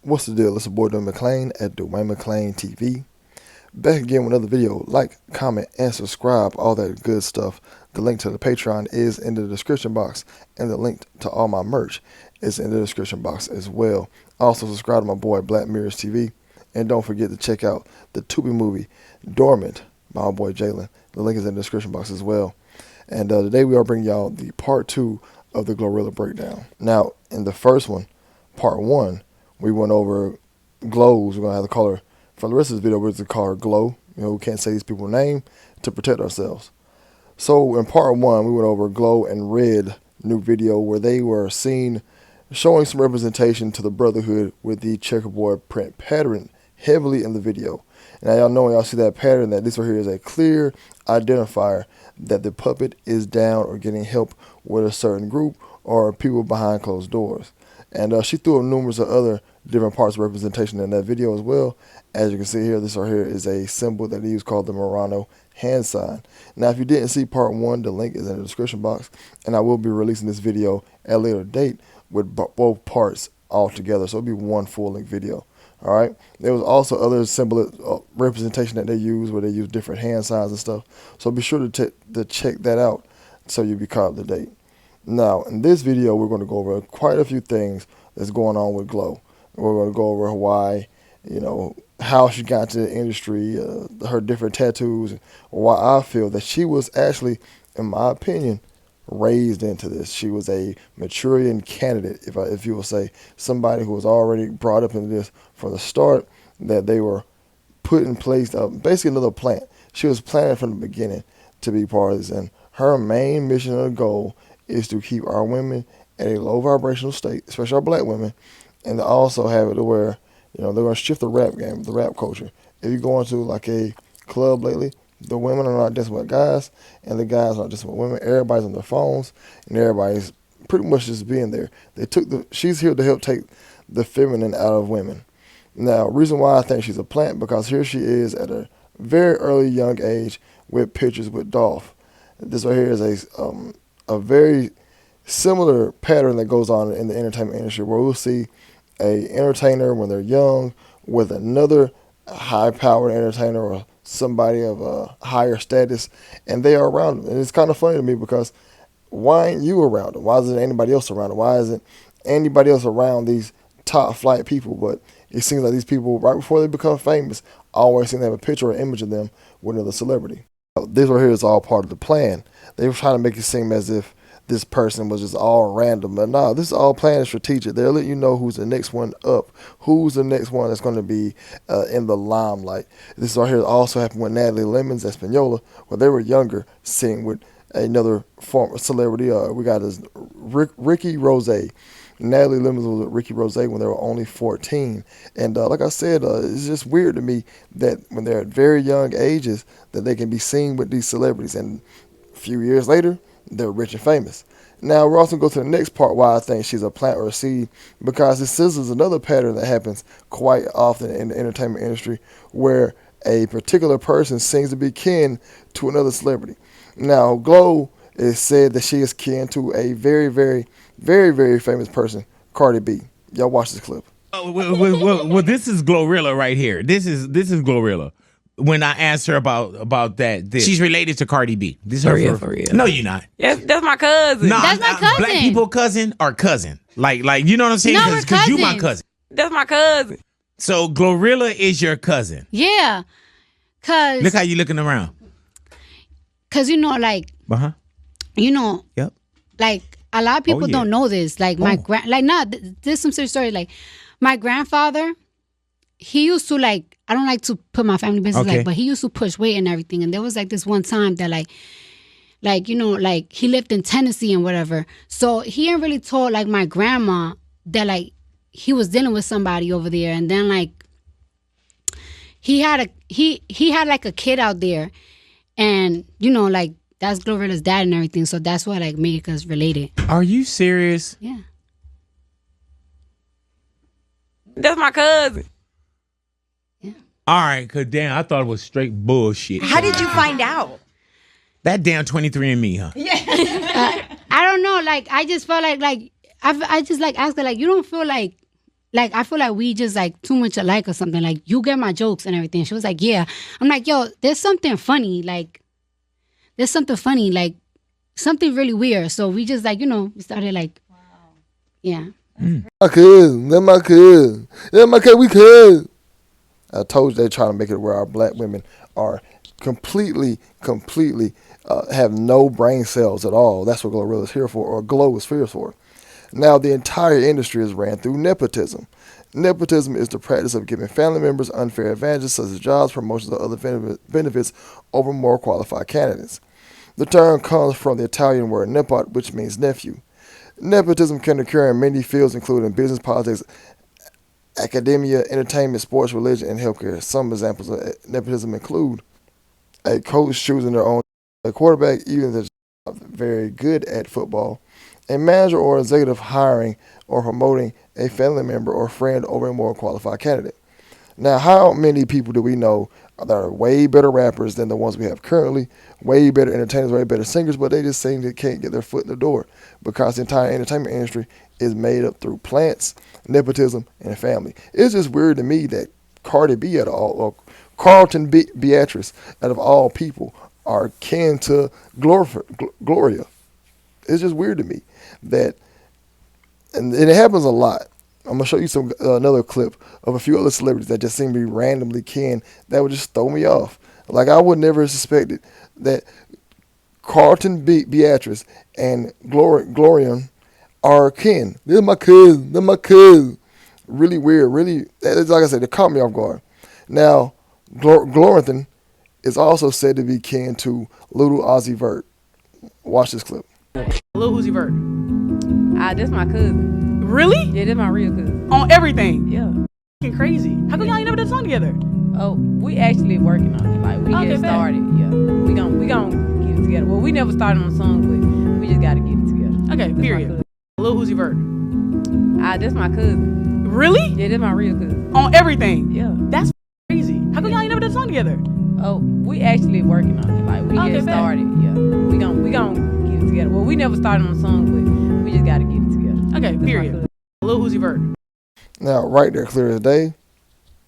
What's the deal? It's your boy Dwayne McClain at Dwayne McClain TV. Back again with another video. Like, comment, and subscribe. All that good stuff. The link to the Patreon is in the description box, and the link to all my merch is in the description box as well. Also, subscribe to my boy Black Mirrors TV, and don't forget to check out the Tubi movie Dormant by my boy Jalen. The link is in the description box as well. And today we are bringing y'all the part 2 of the Glorilla breakdown. Now, in the first one, part 1, we went over glows. We're going to have to call her, for the rest of this video, we're going to call her Glow. You know, we can't say these people's name to protect ourselves. So in part 1, we went over Glow and Red new video where they were seen showing some representation to the Brotherhood with the checkerboard print pattern heavily in the video. Now y'all know when y'all see that pattern that this right here is a clear identifier that the puppet is down or getting help with a certain group or people behind closed doors. And she threw up numerous of other different parts of representation in that video as well. As you can see here, this right here is a symbol that they use called the Murano hand sign. Now, if you didn't see part 1, the link is in the description box. And I will be releasing this video at a later date with both parts all together. So it'll be one full-length video. All right. There was also other symbol representation that they use where they use different hand signs and stuff. So be sure to check that out so you'll be caught up to date. Now, in this video, we're going to go over quite a few things that's going on with Glow. We're going to go over why, you know, how she got to the industry, her different tattoos, and why I feel that she was actually, in my opinion, raised into this. She was a Manchurian candidate, if you will say, somebody who was already brought up into this from the start, that they were put in place, basically another plant. She was planted from the beginning to be part of this, and her main mission and goal is to keep our women at a low vibrational state, especially our black women, and to also have it to where, you know, they're going to shift the rap game, the rap culture. If you go into like a club lately, the women are not dancing with guys, and the guys are not dancing with women. Everybody's on their phones, and everybody's pretty much just being there. She's here to help take the feminine out of women. Now, reason why I think she's a plant, because here she is at a very early young age with pictures with Dolph. This right here is a very similar pattern that goes on in the entertainment industry, where we'll see a entertainer when they're young with another high-powered entertainer or somebody of a higher status, and they are around them. And it's kind of funny to me because why ain't you around them? Why isn't anybody else around them? Why isn't anybody else around these top flight people? But it seems like these people, right before they become famous, always seem to have a picture or image of them with another celebrity. This right here is all part of the plan. They were trying to make it seem as if this person was just all random. But no, this is all planned and strategic. They'll let you know who's the next one up, who's the next one that's going to be in the limelight. This right here also happened with Natalie Lemon's Espanola, where they were younger, seen with another former celebrity. We got this Ricky Rose. Natalie Lemons was with Ricky Rose when they were only 14. And like I said, it's just weird to me that when they're at very young ages, that they can be seen with these celebrities. And a few years later, they're rich and famous. Now, we're also going to go to the next part why I think she's a plant or a seed, because this is another pattern that happens quite often in the entertainment industry where a particular person seems to be kin to another celebrity. Now, Glow is said that she is kin to a very, very, very, very famous person, Cardi B. Y'all watch this clip. Well, this is Glorilla right here. This is Glorilla. When I asked her about that, she's related to Cardi B. This is for real. No, you're not. That's my cousin. No, that's my cousin. Black people cousin or cousin. Like you know what I'm saying? No, Because you my cousin. That's my cousin. So Glorilla is your cousin. Yeah. Cause look how you looking around. Cause you know, like you know, yep. Like a lot of people don't know this. Like my there's some serious story. Like my grandfather, he used to like, I don't like to put my family business but he used to push weight and everything. And there was like this one time that like, you know, like he lived in Tennessee and whatever. So he ain't really told like my grandma that like he was dealing with somebody over there. And then like he had like a kid out there, and you know, like that's Glorilla's dad and everything. So that's what like made us related. Are you serious? Yeah. That's my cousin. All right, cause damn, I thought it was straight bullshit. How did you find out? That damn 23andMe, huh? Yeah. I don't know. Like I just felt like I just like asked her, like, you don't feel like like, I feel like we just like too much alike or something. Like, you get my jokes and everything. She was like, yeah. I'm like, yo, there's something funny. Like, something really weird. So we just like, we started like, yeah. My cousin, they're my cousin. They're my cousin, we cousin. I told you they're trying to make it where our black women are completely have no brain cells at all. That's what Glorilla is here for, or Glow is here for. Now, the entire industry is ran through nepotism. Nepotism is the practice of giving family members unfair advantages such as jobs, promotions, or other benefits over more qualified candidates. The term comes from the Italian word nepot, which means nephew. Nepotism can occur in many fields, including business, politics, academia, entertainment, sports, religion, and healthcare. Some examples of nepotism include a coach choosing their own quarterback, even if they're very good at football, a manager or executive hiring or promoting a family member or friend over a more qualified candidate. Now, how many people do we know that are way better rappers than the ones we have currently, way better entertainers, way better singers, but they just seem they can't get their foot in the door because the entire entertainment industry is made up through plants, nepotism, and family. It's just weird to me that Cardi B at all, or Carlton Beatrice, out of all people, are kin to Gloria. It's just weird to me that, and it happens a lot. I'm gonna show you another clip of a few other celebrities that just seem to be randomly kin that would just throw me off. Like, I would never have suspected that Carlton Beatrice and Gloria are kin. They're my cousin. They're my cousin. Really weird. Really, like I said, they caught me off guard. Now, Gloria is also said to be kin to Lil Uzi Vert. Watch this clip. Lil Uzi Vert. That's my cousin. Really? Yeah, that's my real cousin. On everything? Yeah. F***ing crazy. How come y'all ain't never done a song together? Oh, we actually working on it. Like, we Okay, get bet. started. Yeah. We gon' get it together. Well, we never started on a song, but we just gotta get it together. Okay, That's period. Lil Uzi Vert. That's my cousin. Really? Yeah, that's my real cousin. On everything? Yeah. That's crazy. How come y'all ain't never done a song together? Oh, we actually working on it. Like, we Okay, get bet. started. Yeah. We gon' get it together. Well, we never started on a song, but we just gotta get it together. Okay, That's my period. cousin. Lil Uzi Vert. Now, right there, clear as day,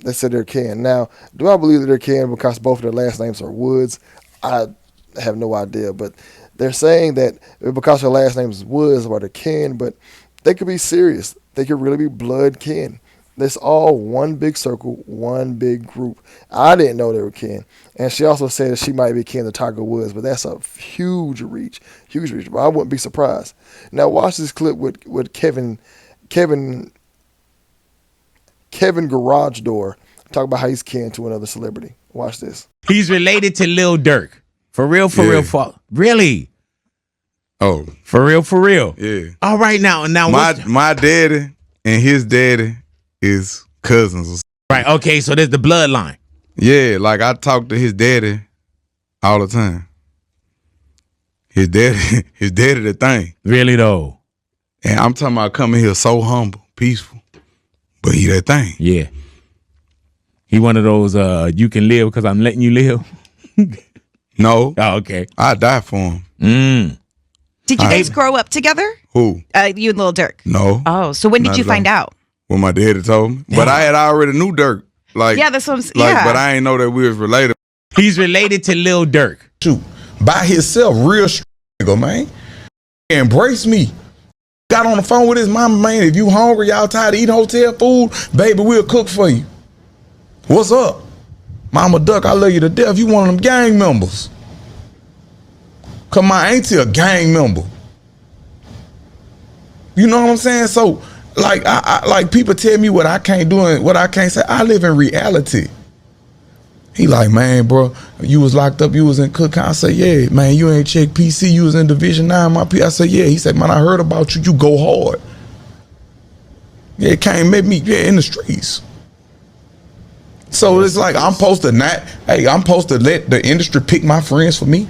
they said they're kin. Now, do I believe that they're kin because both of their last names are Woods? I have no idea, but they're saying that because their last names is Woods, or they're kin, but they could be serious. They could really be blood kin. It's all one big circle, one big group. I didn't know they were kin. And she also said that she might be kin to Tiger Woods, but that's a huge reach. But I wouldn't be surprised. Now watch this clip with Kevin Garage Door talk about how he's kin to another celebrity. Watch this. He's related to Lil Durk. For real. Really? Oh, For real. yeah. All right, now My daddy and his daddy is cousins. right, okay, so there's the bloodline. Yeah, like I talk to his daddy all the time. His daddy the thing. Really though. And I'm talking about coming here so humble, peaceful. But he that thing. Yeah. He one of those you can live because I'm letting you live. No. Oh, okay. I die for him. Did you guys grow up together? Who? You and Lil Durk? No. Oh, so when did Not you at all. find out? When my daddy told me. But I had already knew Dirk. Like, Yeah, that's what I'm saying. like, Yeah. but I ain't know that we was related. He's related to Lil Durk. Shoot, by himself, real nigga, man. Embrace me. Got on the phone with his mama, man. If you hungry, y'all tired of eating hotel food, baby, we'll cook for you. What's up? Mama Duck, I love you to death. You one of them gang members. Come on, ain't you a gang member? You know what I'm saying? So, like, I like people tell me what I can't do and what I can't say. I live in reality. He like, man, bro, you was locked up, you was in Cook County. I said, yeah, man, you ain't checked PC, you was in Division 9, my P. I said, yeah. He said, man, I heard about you, you go hard. Yeah, it came met me, yeah, in the streets. So it's like, I'm supposed to let the industry pick my friends for me.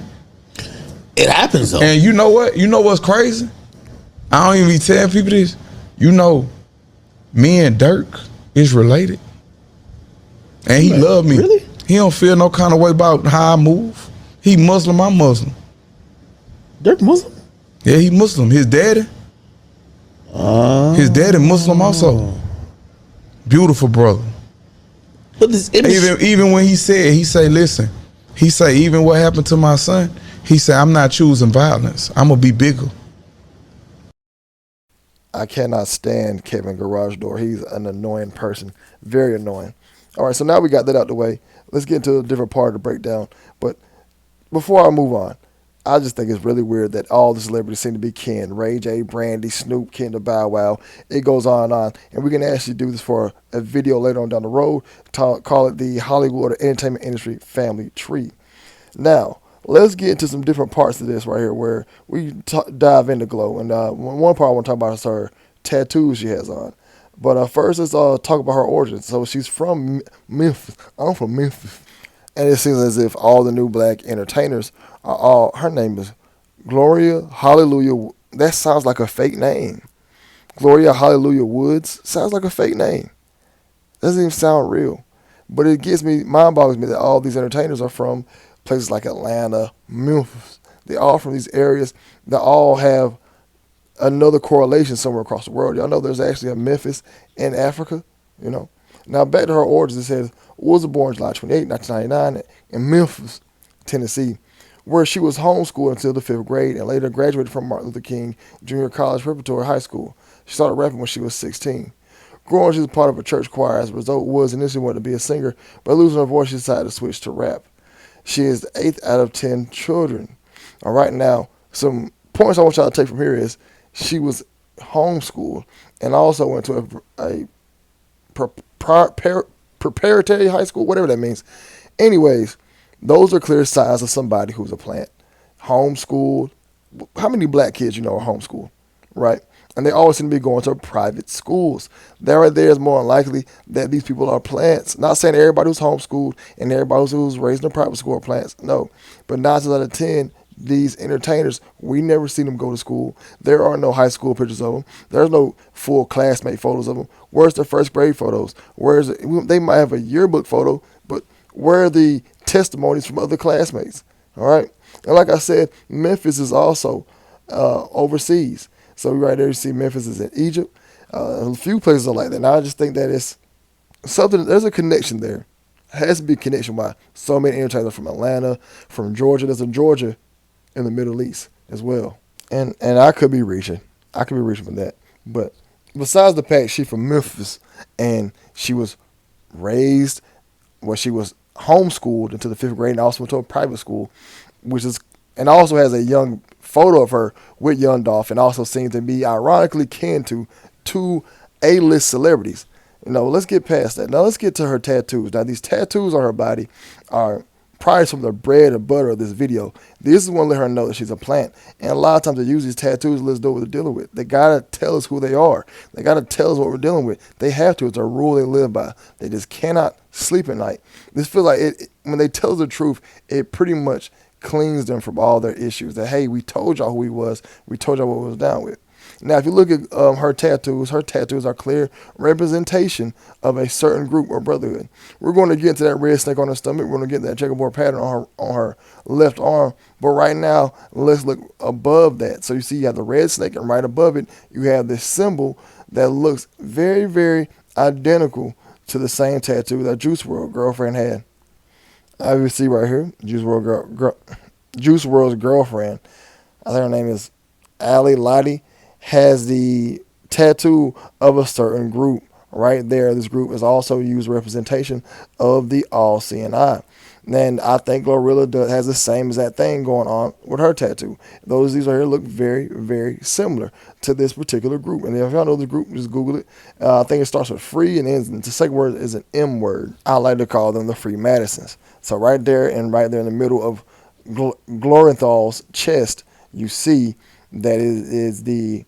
It happens though. And you know what? You know what's crazy? I don't even be telling people this. You know, me and Dirk is related. And he love me. Really? He don't feel no kind of way about how I move. He Muslim, I'm Muslim. Dirk Muslim? Yeah, he Muslim. His daddy Muslim also. Beautiful brother. But this image, Even when he say, listen, he say, even what happened to my son, he said, I'm not choosing violence. I'm gonna be bigger. I cannot stand Kevin Garage Door. He's an annoying person. Very annoying. All right, so now we got that out the way. Let's get into a different part of the breakdown. But before I move on, I just think it's really weird that all the celebrities seem to be kin. Ray J, Brandy, Snoop, Kendall, Bow Wow. It goes on and on. And we can actually do this for a video later on down the road. Call it the Hollywood or entertainment industry family tree. Now, let's get into some different parts of this right here where we dive into Glow. And one part I want to talk about is her tattoos she has on. But first, let's talk about her origins. So she's from Memphis. I'm from Memphis. And it seems as if all the new black entertainers are all, her name is Gloria Hallelujah. That sounds like a fake name. Gloria Hallelujah Woods sounds like a fake name. Doesn't even sound real. But it gets me, mind boggles me that all these entertainers are from places like Atlanta, Memphis. They're all from these areas that all have another correlation somewhere across the world. Y'all know there's actually a Memphis in Africa, you know. Now back to her origins, it says Woods was born July 28, 1999 in Memphis, Tennessee, where she was homeschooled until the 5th grade and later graduated from Martin Luther King Junior College Preparatory High School. She started rapping when she was 16. Growing up, she was part of a church choir. As a result, Woods initially wanted to be a singer, but losing her voice, she decided to switch to rap. She is the 8th out of 10 children. All right, now, some points I want y'all to take from here is she was homeschooled and also went to a preparatory high school, whatever that means. Anyways, those are clear signs of somebody who's a plant. Homeschooled. How many black kids you know are homeschooled, right? And they always seem to be going to private schools. That right there is more unlikely that these people are plants. Not saying everybody who's homeschooled and everybody who's raised in a private school are plants. No. But 9 out of 10, these entertainers, we never see them go to school. There are no high school pictures of them. There's no full classmate photos of them. Where's their first grade photos? They might have a yearbook photo, but where are the testimonies from other classmates? All right. And like I said, Memphis is also overseas. So right there you see Memphis is in Egypt. A few places are like that. Now I just think that it's something, there's a connection there. It has to be a connection why so many entertainers are from Atlanta, from Georgia. There's a Georgia in the Middle East as well. And I could be reaching. I could be reaching for that. But besides the fact she's from Memphis and she was raised, she was homeschooled until the 5th grade and also went to a private school, and also has a young photo of her with Young Dolph and also seems to be ironically kin to two A-list celebrities. You know, let's get past that. Now let's get to her tattoos. Now these tattoos on her body are probably some of the bread and butter of this video. This is one to let her know that she's a plant. And a lot of times they use these tattoos to let us know what they're dealing with. They gotta tell us who they are. They gotta tell us what we're dealing with. They have to. It's a rule they live by. They just cannot sleep at night. This feels like when they tell us the truth, it pretty much cleans them from all their issues. That, hey, we told y'all who he was. We told y'all what we was down with. Now, if you look at her tattoos are clear representation of a certain group or brotherhood. We're going to get into that red snake on her stomach. We're going to get that checkerboard pattern on her left arm. But right now, let's look above that. So you see you have the red snake, and right above it, you have this symbol that looks very, very identical to the same tattoo that Juice WRLD girlfriend had. I see right here, Juice WRLD's girlfriend, I think her name is Ali Lottie, has the tattoo of a certain group right there. This group is also used representation of the all-seeing eye. And I think Glorilla has the same exact thing going on with her tattoo. These right here look very, very similar to this particular group. And if y'all know the group, just Google it. I think it starts with free and ends, the second word is an M word. I like to call them the Free Madisons. So right there in the middle of Glorinthal's chest, you see that it is the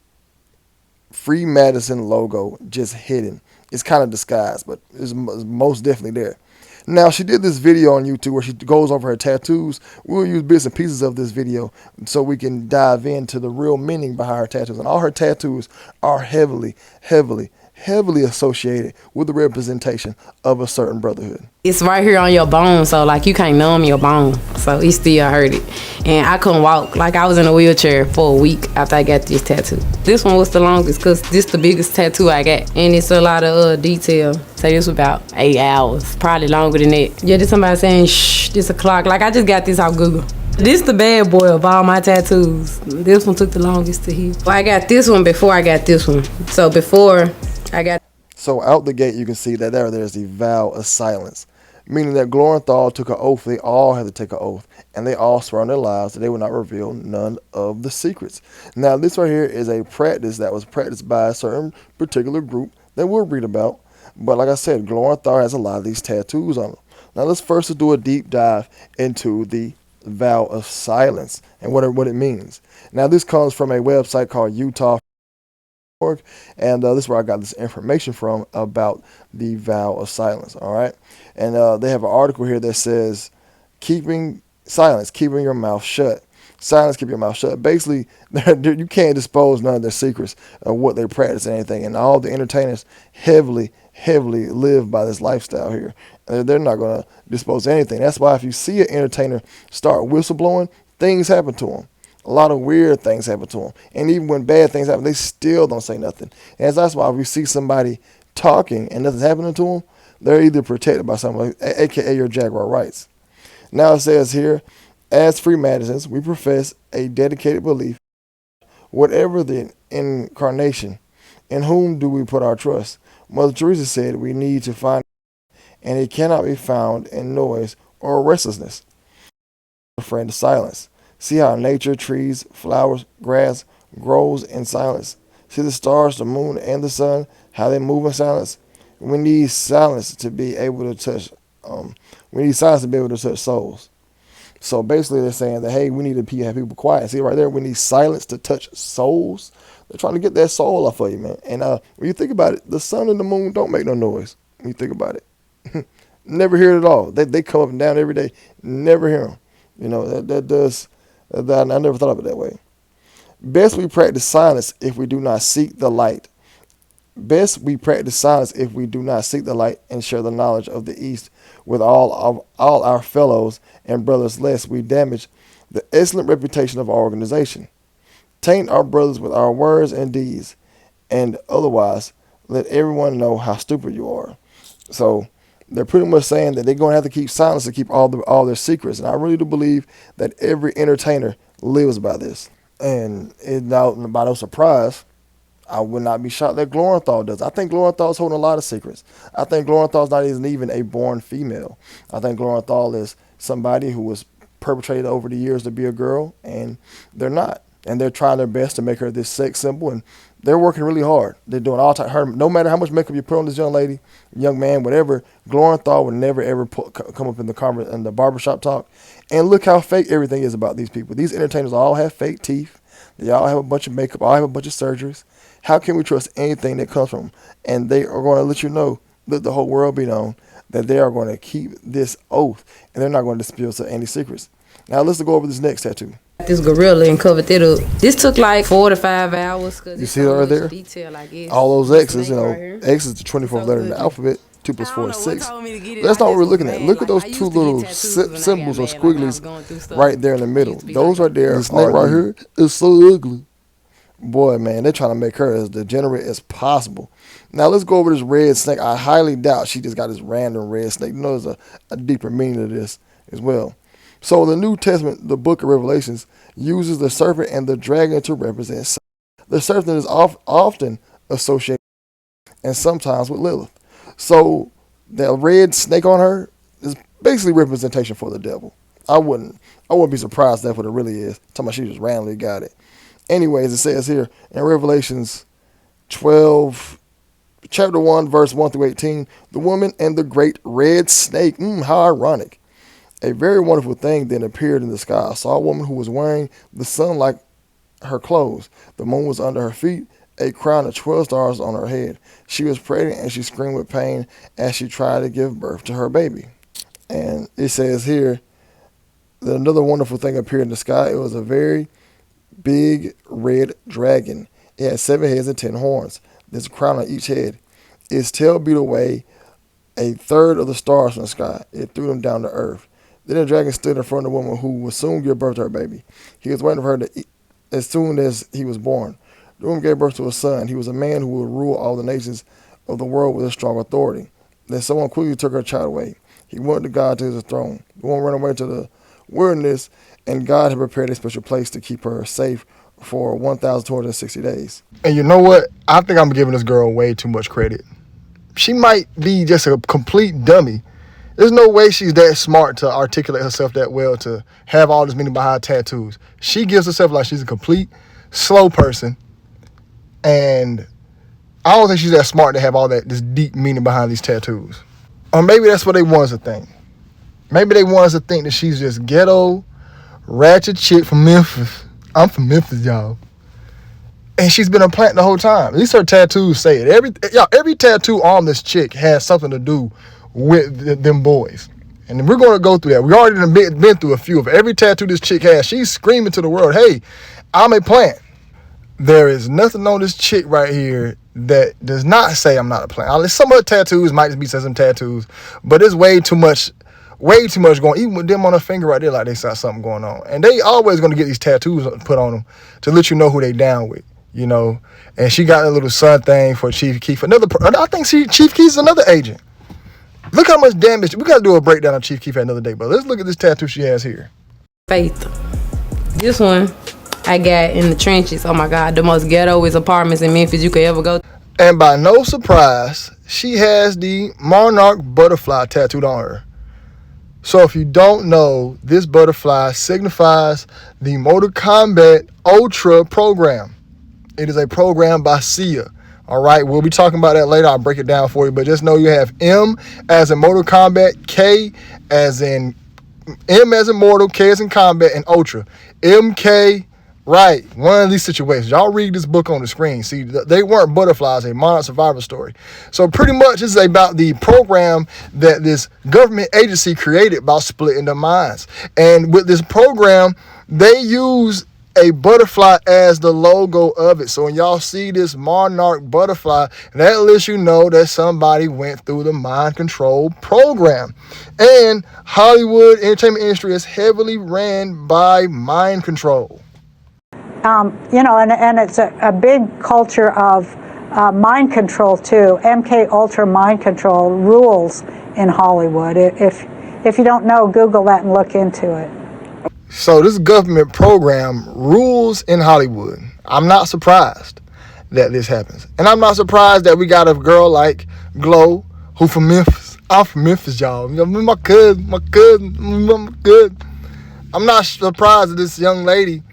Free Madison logo just hidden. It's kind of disguised, but it's most definitely there. Now, she did this video on YouTube where she goes over her tattoos. We'll use bits and pieces of this video so we can dive into the real meaning behind her tattoos. And all her tattoos are heavily, heavily, heavily associated with the representation of a certain brotherhood. It's right here on your bone, so like you can't numb your bone, so it still hurt it. And I couldn't walk, like I was in a wheelchair for a week after I got this tattoo. This one was the longest because this the biggest tattoo I got, and it's a lot of detail. So this was about 8 hours, probably longer than that. Yeah, this somebody saying shh, this a clock. Like I just got this off Google. This the bad boy of all my tattoos. This one took the longest to heal. Well, I got this one before I got this one. So before I got. So out the gate, you can see that there's the vow of silence, meaning that Glorilla took an oath. They all had to take an oath, and they all swore on their lives that they would not reveal none of the secrets. Now, this right here is a practice that was practiced by a certain particular group that we'll read about. But like I said, Glorilla has a lot of these tattoos on them. Now, let's first do a deep dive into the vow of silence and what it means. Now, this comes from a website called Utah. And this is where I got this information from about the vow of silence. All right, and they have an article here that says keeping silence, keeping your mouth shut. Silence, keep your mouth shut. Basically, you can't disclose none of their secrets of what they practice or anything. And all the entertainers heavily live by this lifestyle here. They're not going to disclose anything. That's why if you see an entertainer start whistleblowing, things happen to them. A lot of weird things happen to them. And even when bad things happen, they still don't say nothing. And that's why if you see somebody talking and nothing's happening to them, they're either protected by somebody, a.k.a. your Jaguar rights. Now it says here, as Freemasons, we profess a dedicated belief, whatever the incarnation, in whom do we put our trust? Mother Teresa said we need to find, and it cannot be found in noise or restlessness. A friend of silence. See how nature, trees, flowers, grass grows in silence. See the stars, the moon, and the sun, how they move in silence. We need silence to be able to touch. We need silence to be able to touch souls. So basically, they're saying that hey, we need to have people quiet. See right there, we need silence to touch souls. They're trying to get that soul off of you, man. And when you think about it, the sun and the moon don't make no noise. When you think about it, never hear it at all. They come up and down every day. Never hear them. You know that does. I never thought of it that way. Best we practice silence if we do not seek the light. Best we practice silence if we do not seek the light and share the knowledge of the East with all our fellows and brothers, lest we damage the excellent reputation of our organization. Taint our brothers with our words and deeds, and otherwise let everyone know how stupid you are. So they're pretty much saying that they're going to have to keep silence to keep all their secrets. And I really do believe that every entertainer lives by this. And by no surprise, I would not be shocked that Glorilla does. I think Glorilla is holding a lot of secrets. I think Glorilla is not even a born female. I think Glorilla is somebody who was perpetrated over the years to be a girl, and they're not. And they're trying their best to make her this sex symbol, and they're working really hard. They're doing all time. No matter how much makeup you put on this young lady, young man, whatever, Glorilla would never ever come up in the barbershop talk. And look how fake everything is about these people. These entertainers all have fake teeth. They all have a bunch of makeup. All have a bunch of surgeries. How can we trust anything that comes from them? And they are going to let you know, let the whole world be known, that they are going to keep this oath, and they're not going to spill any secrets. Now let's go over this next tattoo. This gorilla and covered it up. This took like 4 to 5 hours. You see that right there? Detail, I guess. All those X's, X is the 24th letter in the alphabet. 2 plus 4 is 6. That's not what we're looking at. Look at those two little symbols or squigglies right there in the middle. Those right there. The snake right here is so ugly. Boy, man, they're trying to make her as degenerate as possible. Now let's go over this red snake. I highly doubt she just got this random red snake. There's a deeper meaning to this as well. So the New Testament, the book of Revelations, uses the serpent and the dragon to represent Satan. The serpent is often associated and sometimes with Lilith. So that red snake on her is basically representation for the devil. I wouldn't be surprised if that's what it really is. Talking about she just randomly got it. Anyways, it says here in Revelations 12, chapter 1, verse 1 through 18, the woman and the great red snake. How ironic. A very wonderful thing then appeared in the sky. I saw a woman who was wearing the sun like her clothes. The moon was under her feet, a crown of 12 stars on her head. She was pregnant and she screamed with pain as she tried to give birth to her baby. And it says here that another wonderful thing appeared in the sky. It was a very big red dragon. It had 7 heads and 10 horns. There's a crown on each head. Its tail beat away a third of the stars from the sky. It threw them down to earth. Then the dragon stood in front of the woman who would soon give birth to her baby. He was waiting for her to eat as soon as he was born. The woman gave birth to a son. He was a man who would rule all the nations of the world with a strong authority. Then someone quickly took her child away. He went to God to his throne. The woman ran away to the wilderness, and God had prepared a special place to keep her safe for 1,260 days. And you know what? I think I'm giving this girl way too much credit. She might be just a complete dummy. There's no way she's that smart to articulate herself that well to have all this meaning behind tattoos. She gives herself like she's a complete slow person, and I don't think she's that smart to have all this deep meaning behind these tattoos. Or maybe that's what they want us to think. Maybe they want us to think that she's just ghetto, ratchet chick from Memphis. I'm from Memphis, y'all. And she's been a plant the whole time. At least her tattoos say it. Every tattoo on this chick has something to do with them boys. And we're going to go through that. We already been through a few of it. Every tattoo this chick has, she's screaming to the world, hey, I'm a plant. There is nothing on this chick right here that does not say I'm not a plant. Some of her tattoos might just be some tattoos, but there's way too much going, even with them on her finger right there, like they saw something going on. And they always going to get these tattoos put on them to let you know who they down with, you know. And she got a little son thing for Chief Keef. I think Chief Keef's another agent. Look how much damage. We got to do a breakdown on Chief Keef at another day, but let's look at this tattoo she has here. Faith. This one I got in the trenches. Oh my God, the most ghettoest apartments in Memphis you could ever go. And by no surprise, she has the monarch butterfly tattooed on her. So if you don't know, this butterfly signifies the Mortal Kombat Ultra program. It is a program by Sia. All right, we'll be talking about that later. I'll break it down for you, but just know you have M as in Mortal Kombat, K as in M as in Mortal, K as in Combat, and Ultra. MK, right, one of these situations. Y'all read this book on the screen. See, they weren't butterflies, a monarch survivor story. So pretty much this is about the program that this government agency created by splitting the minds. And with this program, they use a butterfly as the logo of it. So when y'all see this monarch butterfly, that lets you know that somebody went through the mind control program. And Hollywood entertainment industry is heavily ran by mind control. You know, and it's a big culture of mind control too. MK Ultra mind control rules in Hollywood. If you don't know, Google that and look into it. So this government program rules in Hollywood. I'm not surprised that this happens. And I'm not surprised that we got a girl like Glow, who from Memphis. I'm from Memphis, y'all. My cousin. I'm not surprised that this young lady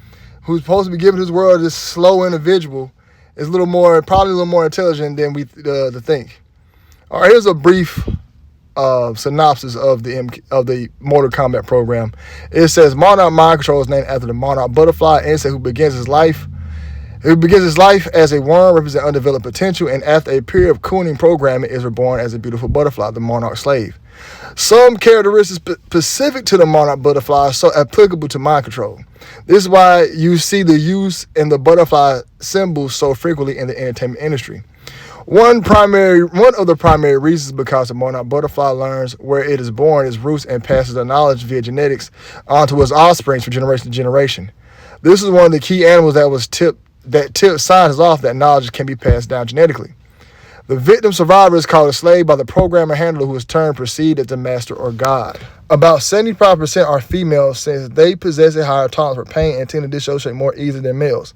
who's supposed to be giving this world this slow individual is probably a little more intelligent than we think. All right, here's a brief synopsis of the Mortal Kombat program. It says Monarch Mind Control is named after the monarch butterfly insect who begins his life as a worm, representing undeveloped potential, and after a period of cooning programming is reborn as a beautiful butterfly, the monarch slave. Some characteristics specific to the monarch butterfly are so applicable to mind control. This is why you see the use in the butterfly symbol so frequently in the entertainment industry. One of the primary reasons is because the monarch butterfly learns where it is born, its roots, and passes the knowledge via genetics onto its offspring from generation to generation. This is one of the key animals that tips scientists off that knowledge can be passed down genetically. The victim survivor is called a slave by the programmer handler, who is termed perceived as the master or god. About 75% are females, since they possess a higher tolerance for pain and tend to dissociate more easily than males.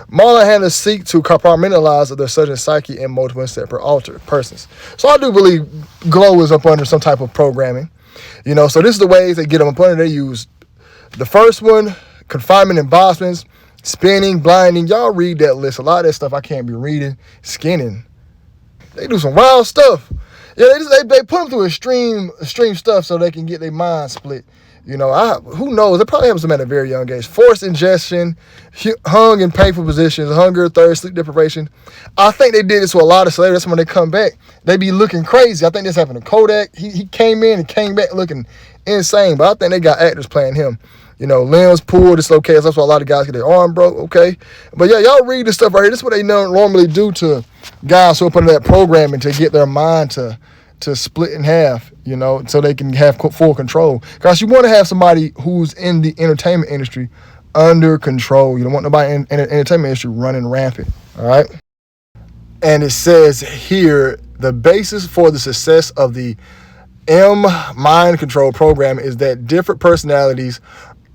Monarch handlers seek to compartmentalize their subject psyche in multiple and separate persons. So I do believe Glow is up under some type of programming. You know, so this is the ways they get them up under. They use the first one, confinement and embossments, spinning, blinding. Y'all read that list. A lot of that stuff I can't be reading. Skinning. They do some wild stuff. Yeah, they put them through extreme stuff so they can get their mind split. You know, who knows? It probably happens to them at a very young age. Forced ingestion, hung in painful positions, hunger, thirst, sleep deprivation. I think they did this with a lot of slaves. That's when they come back, they be looking crazy. I think this happened to Kodak. He came in and came back looking insane, but I think they got actors playing him. Limbs pulled, dislocated. That's why a lot of guys get their arm broke, okay? But yeah, y'all read this stuff right here. This is what they normally do to guys who are put in that programming to get their mind to split in half, so they can have full control. Because you want to have somebody who's in the entertainment industry under control. You don't want nobody in the entertainment industry running rampant, all right? And it says here, the basis for the success of the mind control program is that different personalities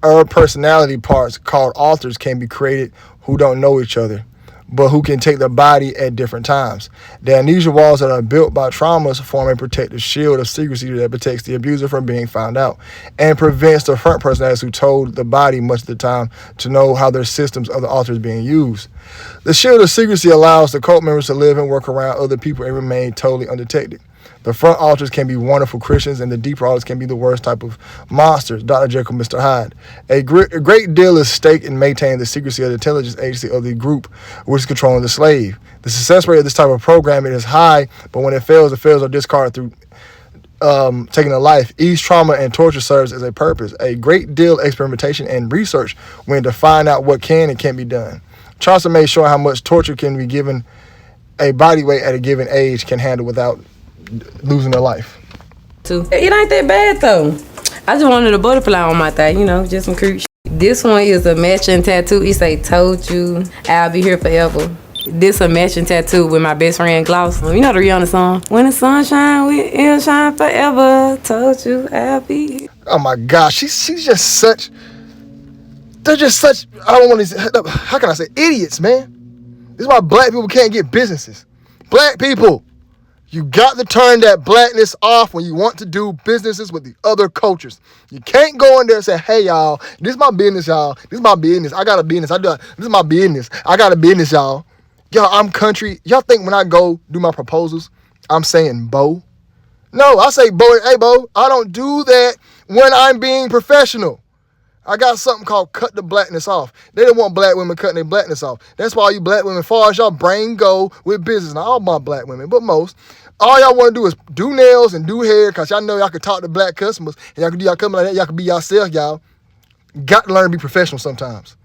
or personality parts called authors can be created who don't know each other, but who can take the body at different times. The amnesia walls that are built by traumas form a protective shield of secrecy that protects the abuser from being found out and prevents the front personalities who told the body much of the time to know how their systems of the author is being used. The shield of secrecy allows the cult members to live and work around other people and remain totally undetected. The front alters can be wonderful Christians, and the deeper alters can be the worst type of monsters, Dr. Jekyll, Mr. Hyde. A great deal is staked in maintaining the secrecy of the intelligence agency of the group which is controlling the slave. The success rate of this type of programming is high, but when it fails, the fails are discarded through taking a life. Each trauma and torture serves as a purpose. A great deal of experimentation and research went to find out what can and can't be done. Charles made sure how much torture can be given a body weight at a given age can handle without losing their life. It ain't that bad though. I just wanted a butterfly on my thigh, just some cute shit. This one is a matching tattoo. It say, "Told you I'll be here forever." This a matching tattoo with my best friend Gloss. You know the Rihanna song? When the sun shine, it'll shine forever. Told you I'll be here. Oh my gosh, she's just such. They're just such. I don't want to. How can I say idiots, man? This is why black people can't get businesses. Black people. You got to turn that blackness off when you want to do businesses with the other cultures. You can't go in there and say, "Hey, y'all, this is my business, y'all. This is my business. I got a business. This is my business. I got a business, y'all. Y'all, I'm country." Y'all think when I go do my proposals, I'm saying Bo? No, I say, "Bo, hey, Bo." I don't do that when I'm being professional. I got something called cut the blackness off. They don't want black women cutting their blackness off. That's why all you black women, far as y'all brain go with business, not all my black women, but most, all y'all want to do is do nails and do hair because y'all know y'all can talk to black customers and y'all can do y'all coming like that. Y'all can be yourself, y'all. Got to learn to be professional sometimes.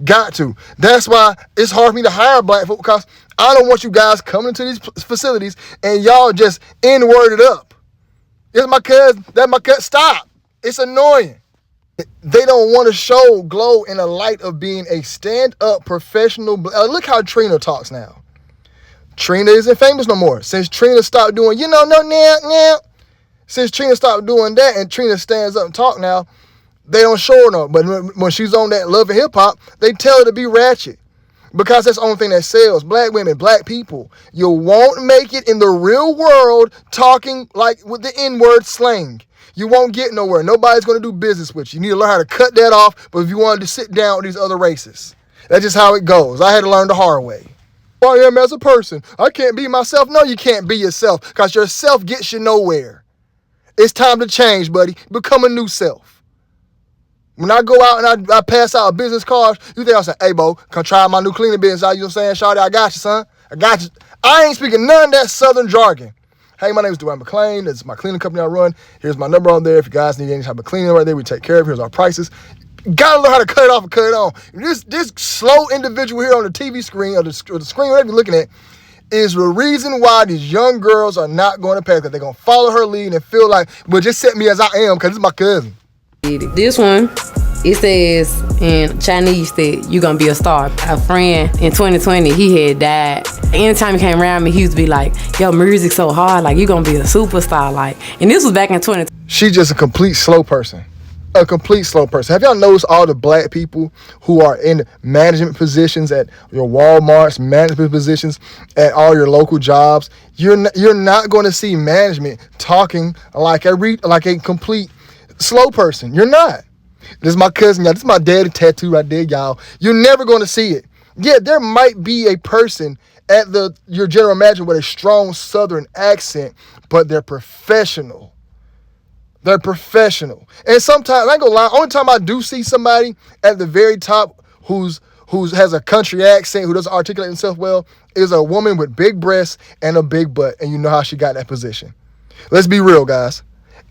Got to. That's why it's hard for me to hire black folk because I don't want you guys coming into these facilities and y'all just N-worded up. It's my cousin. That's my cousin. Stop. It's annoying. They don't want to show Glow in the light of being a stand-up professional. Look how Trina talks now. Trina isn't famous no more. Since Trina stopped doing, now. Since Trina stopped doing that and Trina stands up and talk now, they don't show her no. But when she's on that Love and Hip Hop, they tell her to be ratchet. Because that's the only thing that sells. Black women, black people. You won't make it in the real world talking like with the N-word slang. You won't get nowhere. Nobody's going to do business with you. You need to learn how to cut that off, but if you wanted to sit down with these other races. That's just how it goes. I had to learn the hard way. Who I am as a person. I can't be myself. No, you can't be yourself because yourself gets you nowhere. It's time to change, buddy. Become a new self. When I go out and I pass out a business card, you think I say, "Hey, Bo, come try my new cleaning business out." You know what I'm saying? Shawty, I got you, son. I got you. I ain't speaking none of that Southern jargon. "Hey, my name is Dwayne McClain. This is my cleaning company I run. Here's my number on there. If you guys need any type of cleaning right there, we take care of it. Here's our prices." Gotta learn how to cut it off and cut it on. This slow individual here on the TV screen or the screen, whatever you're looking at, is the reason why these young girls are not going to pass because they're going to follow her lead and feel like, "Well, just set me as I am because this is my cousin." This one, it says in Chinese that you're going to be a star. A friend in 2020, he had died. Anytime he came around me, he used to be like, "Yo, music's so hard. Like, you're going to be a superstar." Like, and this was back in 2020. She's just a complete slow person. A complete slow person. Have y'all noticed all the black people who are in management positions at your Walmarts, management positions at all your local jobs? You're not going to see management talking like a complete slow person. You're not. This is my cousin, y'all. This is my daddy tattoo right there, y'all. You're never going to see it. Yeah, there might be a person at your general manager with a strong Southern accent, but they're professional. They're professional. And sometimes, I ain't gonna lie, only time I do see somebody at the very top who has a country accent, who doesn't articulate himself well, is a woman with big breasts and a big butt. And you know how she got in that position. Let's be real, guys.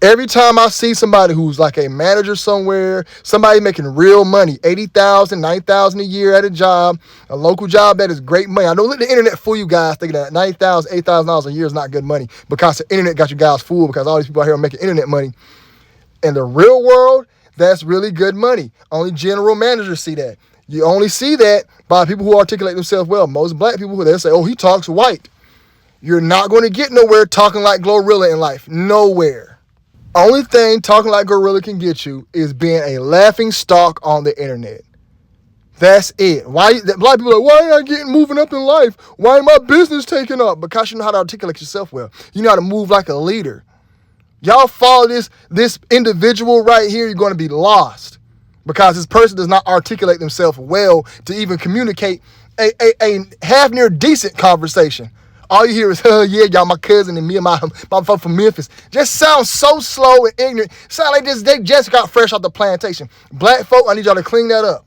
Every time I see somebody who's like a manager somewhere, somebody making real money, $80,000, $90,000 a year at a job, a local job that is great money. I don't let the internet fool you guys thinking that $90,000, $8,000 a year is not good money because the internet got you guys fooled because all these people out here are making internet money. In the real world, that's really good money. Only general managers see that. You only see that by people who articulate themselves well. Most black people, they'll say, oh, he talks white. You're not going to get nowhere talking like Glorilla in life. Nowhere. Only thing talking like Glorilla can get you is being a laughing stock on the internet. That's it. Why black people are like, why ain't I getting moving up in life? Why ain't my business taking up? Because you know how to articulate yourself well. You know how to move like a leader. Y'all follow this individual right here, you're going to be lost. Because this person does not articulate themselves well to even communicate a half near decent conversation. All you hear is, yeah, y'all, my cousin and me and my folks from Memphis. Just sounds so slow and ignorant. Sound like they just got fresh off the plantation. Black folk, I need y'all to clean that up.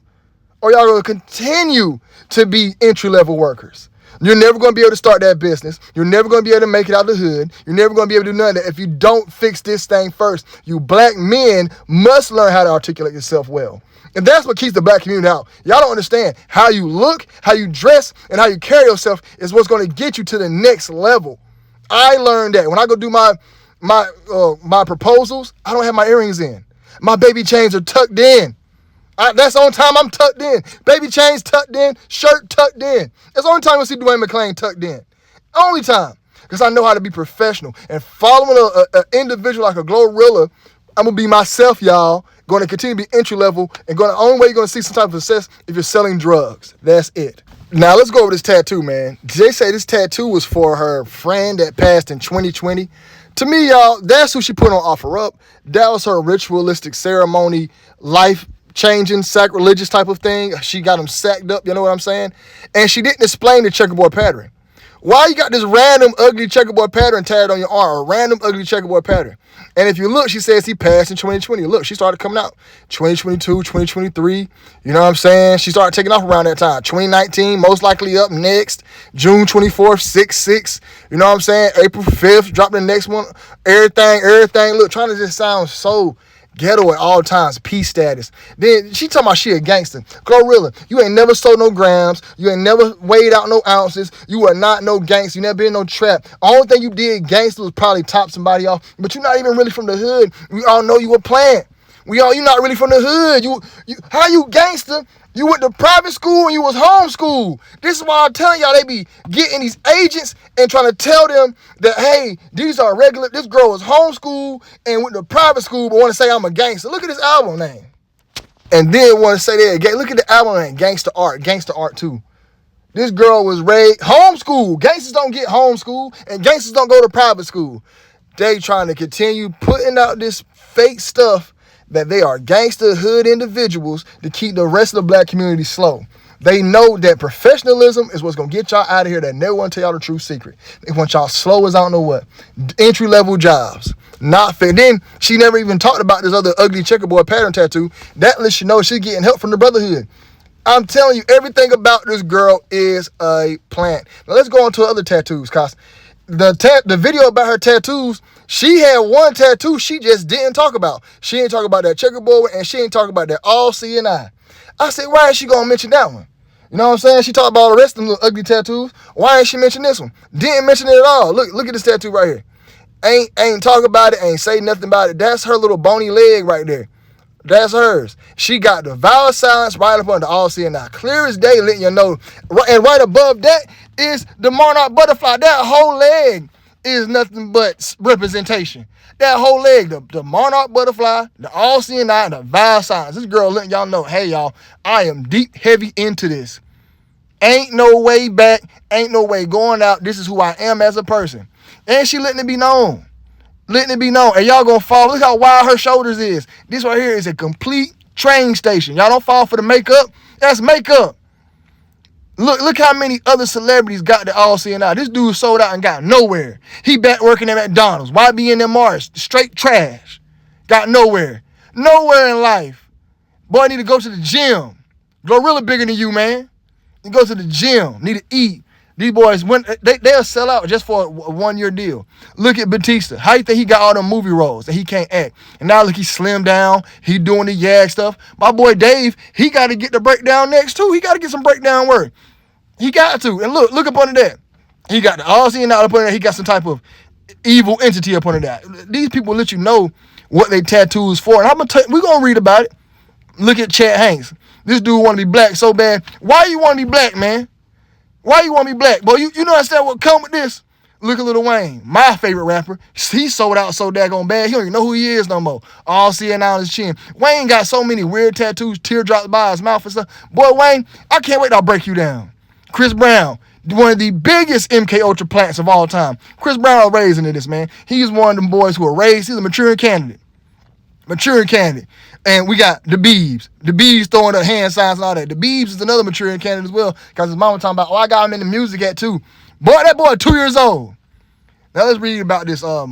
Or y'all going to continue to be entry-level workers. You're never going to be able to start that business. You're never going to be able to make it out the hood. You're never going to be able to do none of that if you don't fix this thing first. You black men must learn how to articulate yourself well. And that's what keeps the black community out. Y'all don't understand. How you look, how you dress, and how you carry yourself is what's going to get you to the next level. I learned that when I go do my proposals, I don't have my earrings in. My baby chains are tucked in. That's the only time I'm tucked in. Baby chains tucked in, shirt tucked in. That's the only time you'll see Dwayne McClain tucked in. Only time. Because I know how to be professional. And following an individual like a Glorilla, I'm going to be myself, y'all. Going to continue to be entry level. And the only way you're going to see some type of success if you're selling drugs. That's it. Now, let's go over this tattoo, man. They say this tattoo was for her friend that passed in 2020. To me, y'all, that's who she put on Offer Up. That was her ritualistic ceremony, life-changing, sacrilegious type of thing. She got him sacked up, you know what I'm saying? And she didn't explain the checkerboard pattern. Why you got this random ugly checkerboard pattern tatted on your arm, a random ugly checkerboard pattern? And if you look, she says he passed in 2020. Look, she started coming out 2022, 2023. You know what I'm saying? She started taking off around that time. 2019, most likely up next. June 24th, 6/6. You know what I'm saying? April 5th, drop the next one. Everything. Look, trying to just sound so ghetto at all times, peace status. Then she talking about she a gangster. Glorilla, you ain't never sold no grams. You ain't never weighed out no ounces. You are not no gangster. You never been in no trap. Only thing you did gangster was probably top somebody off. But you're not even really from the hood. We all know you a plant. You're not really from the hood. You how you gangster? You went to private school and you was homeschooled. This is why I'm telling y'all they be getting these agents and trying to tell them that, hey, these are regular. This girl was homeschooled and went to private school but want to say I'm a gangster. Look at this album name. And then want to say that again. Look at the album name, Gangsta Art 2. This girl was raised homeschooled. Gangsters don't get homeschooled and gangsters don't go to private school. They trying to continue putting out this fake stuff that they are gangster hood individuals to keep the rest of the black community slow. They know that professionalism is what's going to get y'all out of here. They never want to tell y'all the true secret. They want y'all slow as I don't know what. Entry-level jobs. Not fair. Then she never even talked about this other ugly checkerboard pattern tattoo. That lets you know she's getting help from the brotherhood. I'm telling you, everything about this girl is a plant. Now let's go on to other tattoos, cause the video about her tattoos, she had one tattoo she just didn't talk about. She didn't talk about that checkerboard and she didn't talk about that all seeing eye. I said, why is she gonna mention that one? You know what I'm saying? She talked about all the rest of them little ugly tattoos. Why ain't she mention this one? Didn't mention it at all. Look at this tattoo right here. Ain't talk about it, ain't say nothing about it. That's her little bony leg right there. That's hers. She got the vow of silence right up under all seeing eye. Clear as day, letting you know. And right above that is the monarch butterfly. That whole leg is nothing but representation. That whole leg, the monarch butterfly, the all-seeing eye, and the vow of silence. This girl letting y'all know, hey, y'all, I am deep, heavy into this. Ain't no way back. Ain't no way going out. This is who I am as a person. And she letting it be known. Letting it be known. And y'all gonna fall. Look how wide her shoulders is. This right here is a complete train station. Y'all don't fall for the makeup. That's makeup. Look how many other celebrities got the all-seeing eye. This dude sold out and got nowhere. He back working at McDonald's. Why be in them Mars? Straight trash. Got nowhere. Nowhere in life. Boy, need to go to the gym. Glorilla bigger than you, man. You go to the gym. Need to eat. These boys, when they'll sell out just for a 1-year deal. Look at Batista. How you think he got all them movie roles and he can't act? And now look, he slimmed down. He doing the YAG stuff. My boy Dave, he got to get the breakdown next too. He got to get some breakdown work. He got to. And look up under that. He got the Aussie and out up under that. He got some type of evil entity up under that. These people let you know what they tattoos for. And we're going to read about it. Look at Chad Hanks. This dude want to be black so bad. Why you want to be black, man? Why you want to be black? Boy, you know understand what come with this? Look at Lil Wayne, my favorite rapper. He sold out so daggone bad, he don't even know who he is no more. All seeing out his chin. Wayne got so many weird tattoos, teardrops by his mouth and stuff. Boy, Wayne, I can't wait till I break you down. Chris Brown, one of the biggest MK Ultra plants of all time. Chris Brown raised into this, man. He's one of them boys who are raised. He's a maturing candidate. And we got the Biebs. The Biebs throwing up hand signs and all that. The Biebs is another maturing candidate as well. Because his mama talking about, I got him in the music at 2. Boy, that boy 2 years old. Now let's read about this. I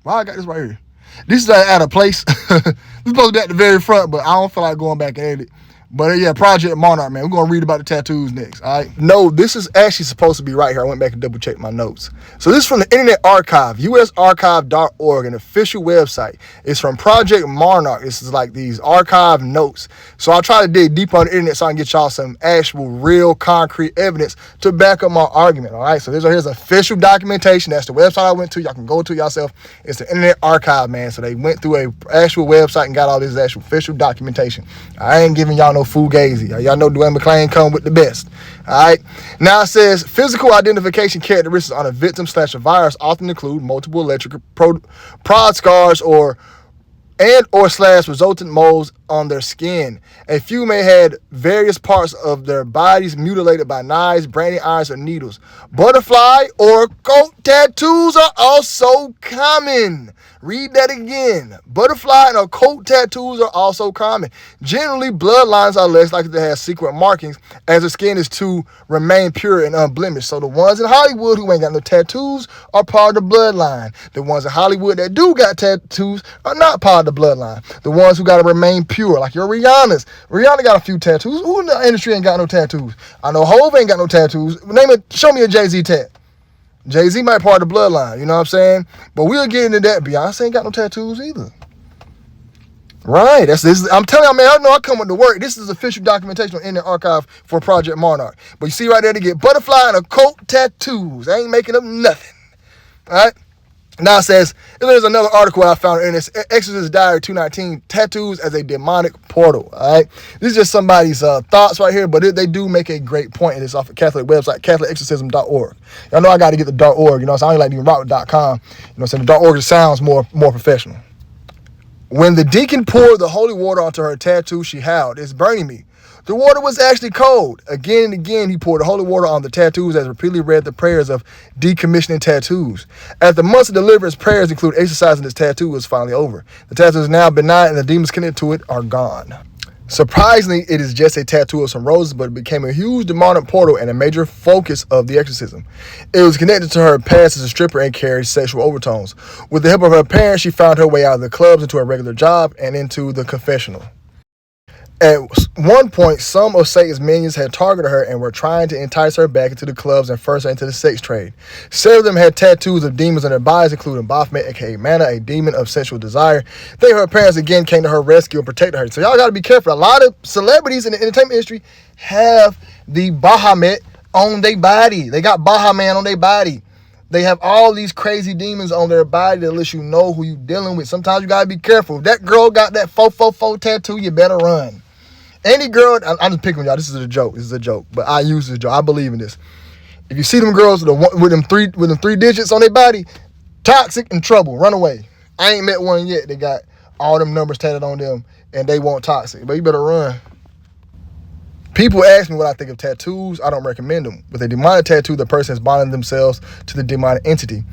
got this right here. This is at a place. This is supposed to be at the very front, but I don't feel like going back and edit. But yeah, Project Monarch, man. We're going to read about the tattoos next, all right? No, this is actually supposed to be right here. I went back and double-checked my notes. So this is from the Internet Archive, usarchive.org, an official website. It's from Project Monarch. This is like these archive notes. So I'll try to dig deep on the internet so I can get y'all some actual, real, concrete evidence to back up my argument, all right? So here's official documentation. That's the website I went to. Y'all can go to yourself. It's the Internet Archive, man. So they went through a actual website and got all this actual official documentation. I ain't giving y'all no fugazi. Y'all know Dwayne McClain come with the best. All right. Now it says physical identification characteristics on a victim / a virus often include multiple electric prod scars or resultant moles on their skin. A few may have various parts of their bodies mutilated by knives, branding irons, or needles. Butterfly or coat tattoos are also common. Read that again. Butterfly and occult tattoos are also common. Generally, bloodlines are less likely to have secret markings as the skin is to remain pure and unblemished. So the ones in Hollywood who ain't got no tattoos are part of the bloodline. The ones in Hollywood that do got tattoos are not part of the bloodline. The ones who got to remain pure, like your Rihanna's. Rihanna got a few tattoos. Who in the industry ain't got no tattoos? I know Hov ain't got no tattoos. Show me a Jay-Z tat. Jay-Z might part of the bloodline, you know what I'm saying? But we'll get into that. Beyonce ain't got no tattoos either. Right. I'm telling you, man, I know I come with the work. This is official documentation on Internet Archive for Project Monarch. But you see right there, they get butterfly and occult tattoos. I ain't making up nothing. All right. Now it says, there's another article I found in this, Exorcist Diary 219, tattoos as a demonic portal, all right? This is just somebody's thoughts right here, but they do make a great point. It's off a Catholic website, catholicexorcism.org. Y'all know I got to get the .org, you know, so I don't like to route with .com. You know what I'm saying? The .org just sounds more professional. When the deacon poured the holy water onto her tattoo, she howled, "It's burning me." The water was actually cold. Again and again, he poured the holy water on the tattoos as repeatedly read the prayers of decommissioning tattoos. After months of deliverance, prayers include exercising this tattoo was finally over. The tattoo is now benign and the demons connected to it are gone. Surprisingly, it is just a tattoo of some roses, but it became a huge demonic portal and a major focus of the exorcism. It was connected to her past as a stripper and carried sexual overtones. With the help of her parents, she found her way out of the clubs into a regular job and into the confessional. At one point, some of Satan's minions had targeted her and were trying to entice her back into the clubs and force her into the sex trade. Several of them had tattoos of demons on their bodies, including Baphomet, aka Mana, a demon of sexual desire. Her parents again came to her rescue and protected her. So y'all got to be careful. A lot of celebrities in the entertainment industry have the Baphomet on their body. They got Bahamut on their body. They have all these crazy demons on their body that lets you know who you dealing with. Sometimes you got to be careful. If that girl got that 444 tattoo, you better run. Any girl, I'm just picking on y'all. This is a joke. But I use this joke. I believe in this. If you see them girls with them three digits on their body, toxic and trouble. Run away. I ain't met one yet that got all them numbers tatted on them and they want toxic. But you better run. People ask me what I think of tattoos. I don't recommend them. With a demonic tattoo, the person has bonded themselves to the demonic entity.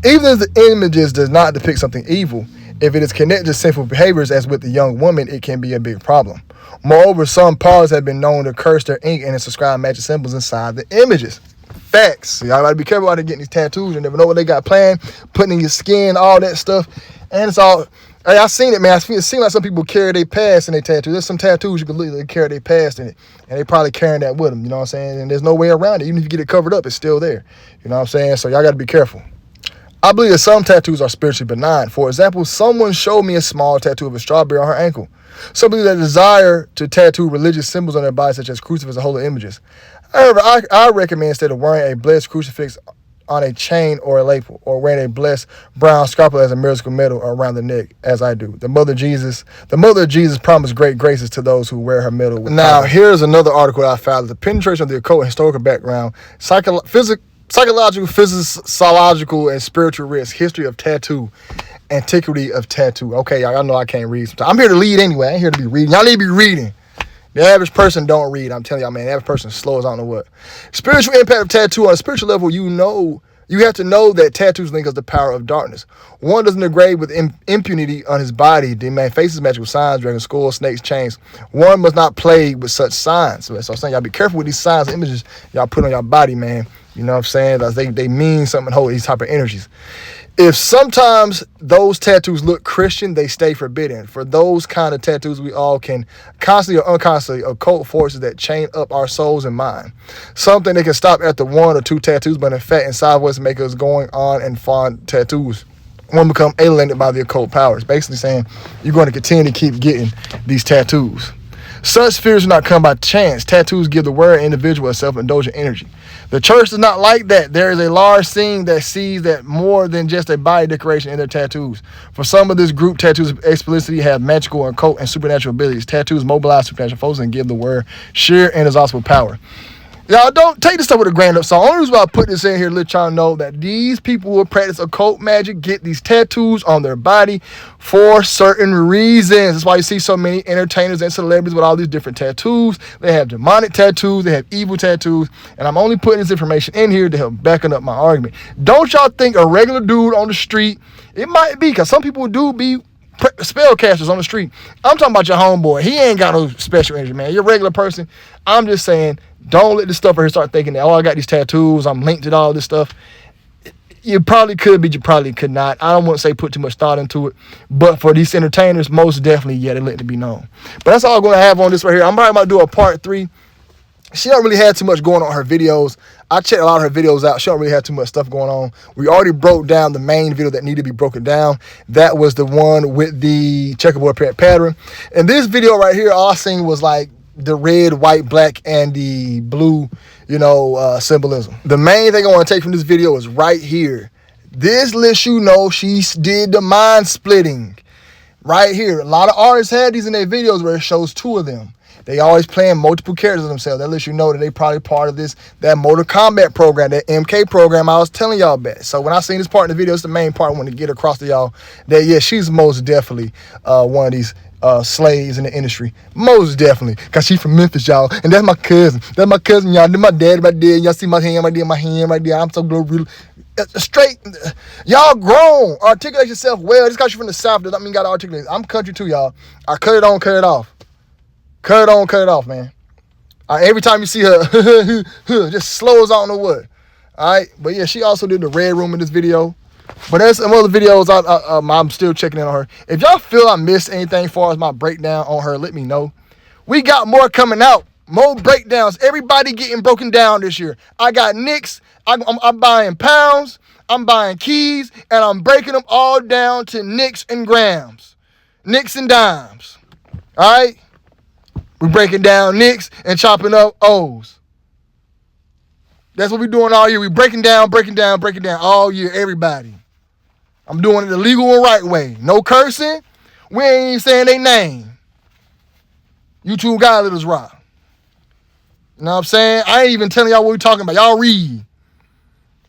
Even if the images does not depict something evil, if it is connected to sinful behaviors, as with the young woman, it can be a big problem. Moreover, some parties have been known to curse their ink and inscribe magic symbols inside the images. Facts. So y'all gotta be careful out of getting these tattoos. You never know what they got planned, putting in your skin, all that stuff. And it's all, Hey, I seen it, man. It seems like some people carry their past in their tattoos. There's some tattoos you can literally carry their past in it, and they probably carrying that with them. You know what I'm saying? And there's no way around it. Even if you get it covered up, it's still there. You know what I'm saying? So y'all got to be careful. I believe that some tattoos are spiritually benign. For example, someone showed me a small tattoo of a strawberry on her ankle. Some people that desire to tattoo religious symbols on their body, such as crucifixes and holy images. However, I recommend instead of wearing a blessed crucifix on a chain or a lapel, or wearing a blessed brown scarlet as a miracle medal around the neck, as I do. The mother of Jesus promised great graces to those who wear her medal. Now, here's another article I found: the penetration of the occult historical background, psychological, physiological, and spiritual risk, history of tattoo, antiquity of tattoo. Okay, y'all know I can't read sometimes. I'm here to lead anyway. I ain't here to be reading. Y'all need to be reading. The average person don't read. I'm telling y'all, man, the average person is slow as I don't know what. Spiritual impact of tattoo. On a spiritual level, you have to know that tattoos link us to the power of darkness. One doesn't engrave with impunity on his body. The man faces magical signs, dragon skulls, snakes, chains. One must not play with such signs. So I'm saying, y'all be careful with these signs and images y'all put on your body, man. You know what I'm saying? They mean something, hold these type of energies. If sometimes those tattoos look Christian, they stay forbidden. For those kind of tattoos, we all can constantly or unconsciously occult forces that chain up our souls and mind. Something that can stop after 1 or 2 tattoos, but in fact, inside of us make us going on and fond tattoos. One become alienated by the occult powers. Basically saying you're going to continue to keep getting these tattoos. Such fears do not come by chance. Tattoos give the wearer individual a self-indulgent energy. The church does not like that. There is a large scene that sees that more than just a body decoration in their tattoos. For some of this group, tattoos explicitly have magical, occult, and supernatural abilities. Tattoos mobilize supernatural forces and give the wearer sheer and inexhaustible power. Y'all don't take this stuff with a grain of salt. The only reason why I put this in here to let y'all know that these people who practice occult magic get these tattoos on their body for certain reasons. That's why you see so many entertainers and celebrities with all these different tattoos. They have demonic tattoos, they have evil tattoos, and I'm only putting this information in here to help backing up my argument. Don't y'all think a regular dude on the street, it might be, because some people do be spellcasters on the street. I'm talking about your homeboy. He ain't got no special energy, man. You're a regular person. I'm just saying, don't let this stuff right here start thinking that, oh, I got these tattoos, I'm linked to all this stuff. You probably could be, you probably could not. I don't want to say put too much thought into it, but for these entertainers, most definitely, yeah, they let it be known. But that's all I'm going to have on this right here. I'm probably about to do a part 3. She don't really have too much going on her videos. I checked a lot of her videos out. She don't really have too much stuff going on. We already broke down the main video that needed to be broken down. That was the one with the checkerboard pattern. And this video right here, all I seen was like the red, white, black, and the blue, symbolism. The main thing I want to take from this video is right here. This lets you know she did the mind splitting. Right here. A lot of artists had these in their videos where it shows 2 of them. They always playing multiple characters of themselves. That lets you know that they probably part of that Mortal Kombat program, that MK program I was telling y'all about. So when I seen this part in the video, it's the main part I want to get across to y'all that, yeah, she's most definitely one of these slaves in the industry. Most definitely. Because she's from Memphis, y'all. And that's my cousin. That's my cousin, y'all. That's my dad right there. Y'all see my hand right there, my hand right there. I'm so Glorilla. Straight. Y'all grown. Articulate yourself well. Just because you're from the South does not mean you got to articulate. I'm country too, y'all. I cut it on, cut it off. Cut it on, cut it off, man. Every time you see her, just slows, I don't know what. All right, but yeah, she also did the red room in this video. But there's some other videos I'm still checking in on her. If y'all feel I missed anything as far as my breakdown on her, let me know. We got more coming out. More breakdowns. Everybody getting broken down this year. I got nicks. I'm buying pounds. I'm buying keys. And I'm breaking them all down to nicks and grams. Nicks and dimes. All right? We're breaking down nicks and chopping up O's. That's what we're doing all year. We're breaking down all year, everybody. I'm doing it the legal and right way. No cursing. We ain't even saying their name. You two guys let us rock. You know what I'm saying? I ain't even telling y'all what we're talking about. Y'all read.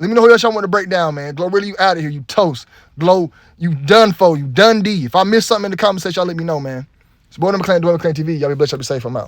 Let me know who else y'all want to break down, man. Glorilla, you out of here. You toast. Glow, you done for. You done D. If I missed something in the comment section, y'all let me know, man. It's Boy Never Claim, Dwayne McClain TV. Y'all be blessed. Y'all be safe. I'm out.